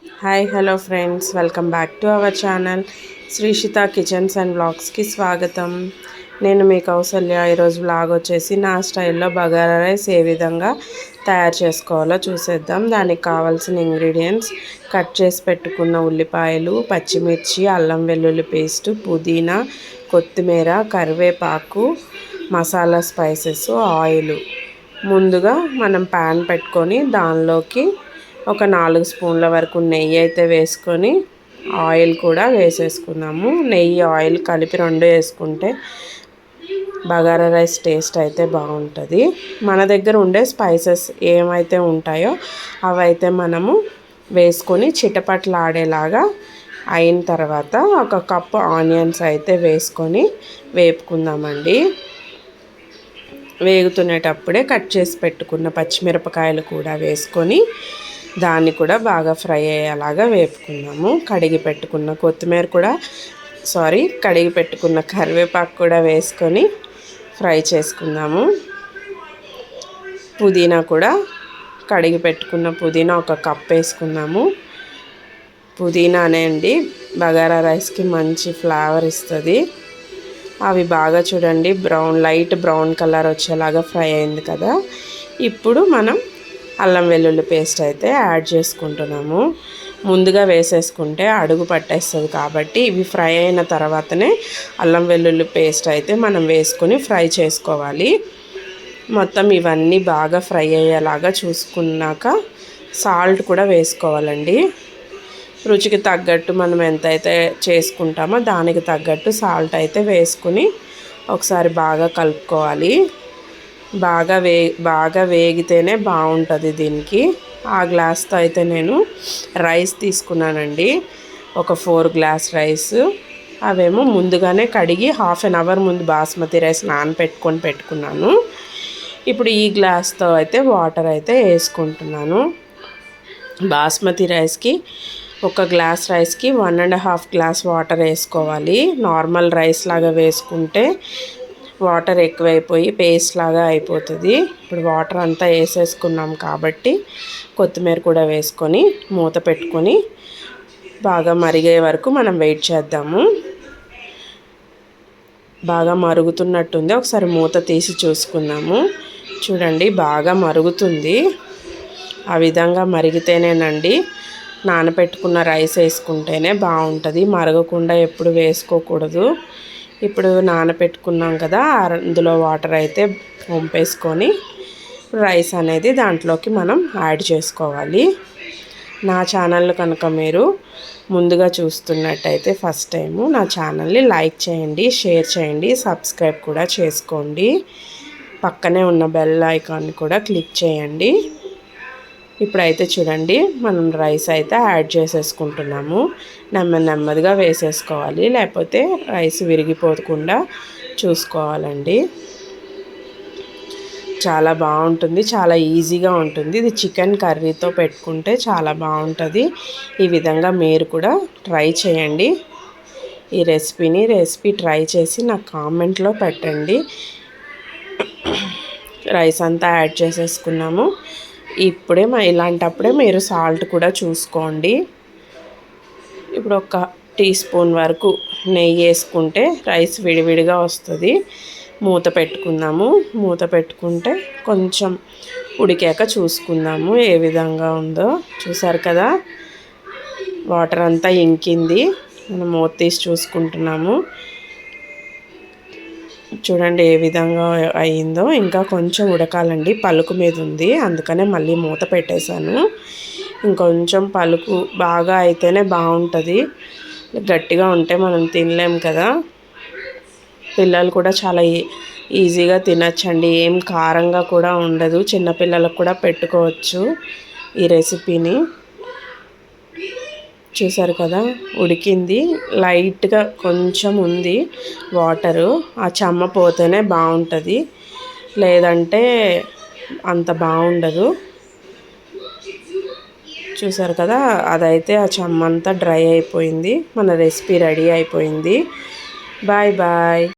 Hi hello friends, welcome back to our channel Srishita kitchens and వ్లాగ్స్కి స్వాగతం. నేను మీ కౌసల్య. ఈరోజు వ్లాగ్ వచ్చేసి నా స్టైల్లో బగారా రైస్ ఏ విధంగా తయారు చేసుకోవాలో చూసేద్దాం. దానికి కావాల్సిన ఇంగ్రీడియంట్స్: కట్ చేసి పెట్టుకున్న ఉల్లిపాయలు, పచ్చిమిర్చి, అల్లం వెల్లుల్లి పేస్టు, పుదీనా, కొత్తిమీర, కరివేపాకు, మసాలా స్పైసెస్, ఆయిల్. ముందుగా మనం ప్యాన్ పెట్టుకొని దానిలోకి ఒక 4 స్పూన్ల వరకు నెయ్యి అయితే వేసుకొని ఆయిల్ కూడా వేసేసుకుందాము. నెయ్యి ఆయిల్ కలిపి 2 వేసుకుంటే బగారా రైస్ టేస్ట్ అయితే బాగుంటుంది. మన దగ్గర ఉండే స్పైసెస్ ఏమైతే ఉంటాయో అవైతే మనము వేసుకొని చిటపట్లాడేలాగా అయిన తర్వాత ఒక కప్పు ఆనియన్స్ అయితే వేసుకొని వేపుకుందామండి. వేగుతునేటప్పుడే కట్ చేసి పెట్టుకున్న పచ్చిమిరపకాయలు కూడా వేసుకొని దాన్ని కూడా బాగా ఫ్రై అయ్యేలాగా వేపుకుందాము. కడిగి పెట్టుకున్న కరివేపాకు కూడా వేసుకొని ఫ్రై చేసుకుందాము. పుదీనా కూడా కడిగి పెట్టుకున్న పుదీనా ఒక కప్ వేసుకుందాము. పుదీనానే అండి బగారా రైస్కి మంచి ఫ్లేవర్ ఇస్తుంది. అవి బాగా చూడండి లైట్ బ్రౌన్ కలర్ వచ్చేలాగా ఫ్రై అయింది కదా. ఇప్పుడు మనం అల్లం వెల్లుల్లి పేస్ట్ అయితే యాడ్ చేసుకుంటున్నాము. ముందుగా వేసేసుకుంటే అడుగు పట్టేస్తుంది కాబట్టి ఇవి ఫ్రై అయిన తర్వాతనే అల్లం వెల్లుల్లి పేస్ట్ అయితే మనం వేసుకొని ఫ్రై చేసుకోవాలి. మొత్తం ఇవన్నీ బాగా ఫ్రై అయ్యేలాగా చూసుకున్నాక సాల్ట్ కూడా వేసుకోవాలండి. రుచికి తగ్గట్టు మనం ఎంతైతే చేసుకుంటామో దానికి తగ్గట్టు సాల్ట్ అయితే వేసుకుని ఒకసారి బాగా కలుపుకోవాలి. బాగా వేగితేనే బాగుంటుంది దీనికి. ఆ గ్లాస్తో అయితే నేను రైస్ తీసుకున్నానండి, ఒక 4 గ్లాస్ రైస్. అవేమో ముందుగానే కడిగి హాఫ్ అన్ అవర్ ముందు బాస్మతి రైస్ పెట్టుకున్నాను. ఇప్పుడు ఈ గ్లాస్తో అయితే వాటర్ అయితే వేసుకుంటున్నాను. బాస్మతి రైస్కి ఒక గ్లాస్ రైస్కి 1.5 గ్లాస్ వాటర్ వేసుకోవాలి. నార్మల్ రైస్ లాగా వేసుకుంటే వాటర్ ఎక్కువైపోయి పేస్ట్ లాగా అయిపోతుంది. ఇప్పుడు వాటర్ అంతా వేసేసుకున్నాం కాబట్టి కొత్తిమీర కూడా వేసుకొని మూత పెట్టుకొని బాగా మరిగే వరకు మనం వెయిట్ చేద్దాము. బాగా మరుగుతున్నట్టుంది, ఒకసారి మూత తీసి చూసుకుందాము. చూడండి బాగా మరుగుతుంది. ఆ విధంగా మరిగితేనేనండి నానబెట్టుకున్న రైస్ వేసుకుంటేనే బాగుంటుంది. మరగకుండా ఎప్పుడు వేసుకోకూడదు. ఇప్పుడు నానబెట్టుకున్నాం కదా, అందులో వాటర్ అయితే వంపేసుకొని రైస్ అనేది దాంట్లోకి మనం యాడ్ చేసుకోవాలి. నా ఛానల్ కనుక మీరు ముందుగా చూస్తున్నట్టయితే ఫస్ట్ టైము నా ఛానల్ని లైక్ చేయండి, షేర్ చేయండి, సబ్స్క్రైబ్ కూడా చేసుకోండి. పక్కనే ఉన్న బెల్ ఐకాన్ని కూడా క్లిక్ చేయండి. ఇప్పుడైతే చూడండి మనం రైస్ అయితే యాడ్ చేసేసుకుంటున్నాము. నెమ్మదిగా వేసేసుకోవాలి, లేకపోతే రైస్ విరిగిపోకుండా చూసుకోవాలండి. చాలా బాగుంటుంది, చాలా ఈజీగా ఉంటుంది. ఇది చికెన్ కర్రీతో పెట్టుకుంటే చాలా బాగుంటుంది. ఈ విధంగా మీరు కూడా ట్రై చేయండి. ఈ రెసిపీ ట్రై చేసి నాకు కామెంట్లో పెట్టండి. రైస్ అంతా యాడ్ చేసేసుకున్నాము. ఇలాంటప్పుడే మీరు సాల్ట్ కూడా చూసుకోండి. ఇప్పుడు ఒక టీ స్పూన్ వరకు నెయ్యి వేసుకుంటే రైస్ విడివిడిగా వస్తుంది. మూత పెట్టుకుందాము. మూత పెట్టుకుంటే కొంచెం ఉడికాక చూసుకుందాము ఏ విధంగా ఉందో. చూసారు కదా వాటర్ అంతా ఇంకింది. మనం మూత తీసి చూసుకుంటున్నాము. చూడండి ఏ విధంగా అయ్యిందో. ఇంకా కొంచెం ఉడకాలండి, పలుకు మీద ఉంది, అందుకనే మళ్ళీ మూత పెట్టేశాను. ఇంకొంచెం పలుకు బాగా అయితేనే బాగుంటుంది. గట్టిగా ఉంటే మనం తినలేం కదా. పిల్లలు కూడా చాలా ఈజీగా తినచ్చండి, ఏం కారంగా కూడా ఉండదు. చిన్నపిల్లలకు కూడా పెట్టుకోవచ్చు ఈ రెసిపీని. చూసారు కదా ఉడికింది, లైట్గా కొంచెం ఉంది వాటరు. ఆ చెమ్మ పోతేనే బాగుంటుంది, లేదంటే అంత బాగుండదు. చూసారు కదా అదైతే ఆ చెమ్మ అంతా డ్రై అయిపోయింది. మన రెసిపీ రెడీ అయిపోయింది. Bye bye.